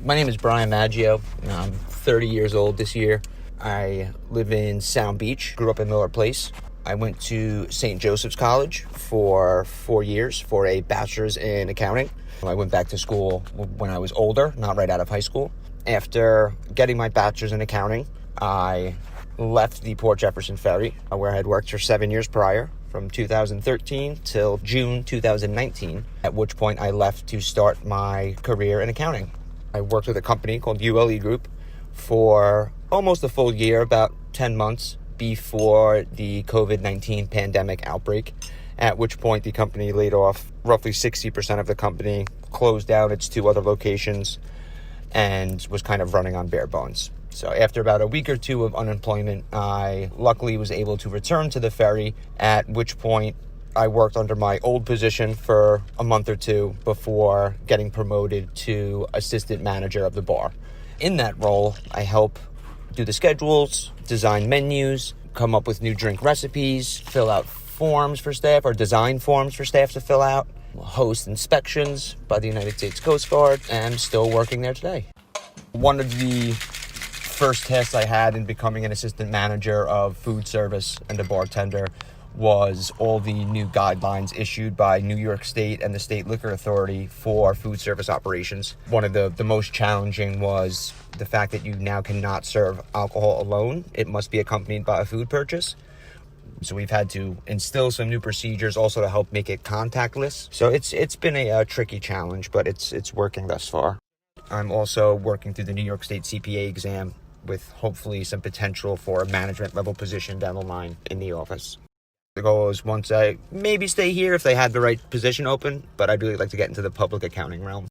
My name is Brian Maggio. I'm 30 years old this year. I live in Sound Beach, grew up in Miller Place. I went to St. Joseph's College for 4 years for a bachelor's in accounting. I went back to school when I was older, not right out of high school. After getting my bachelor's in accounting, I left the Port Jefferson Ferry, where I had worked for 7 years prior, from 2013 till June 2019, at which point I left to start my career in accounting. I worked with a company called ULE Group for almost a full year, about 10 months before the COVID-19 pandemic outbreak, at which point the company laid off roughly 60% of the company, closed down its 2 other locations, and was kind of running on bare bones. So after about a week or 2 of unemployment, I luckily was able to return to the ferry, at which point I worked under my old position for a month or 2 before getting promoted to assistant manager of the bar. In that role, I help do the schedules, design menus, come up with new drink recipes, fill out forms for staff or design forms for staff to fill out, host inspections by the United States Coast Guard, and I'm still working there today. One of the first tasks I had in becoming an assistant manager of food service and a bartender was all the new guidelines issued by New York State and the State Liquor Authority for food service operations. One of the most challenging was the fact that you now cannot serve alcohol alone. It must be accompanied by a food purchase. So we've had to instill some new procedures also to help make it contactless. So it's been a tricky challenge, but it's working thus far. I'm also working through the New York State CPA exam with hopefully some potential for a management level position down the line in the office. The goal is once I maybe stay here if they had the right position open, but I'd really like to get into the public accounting realm.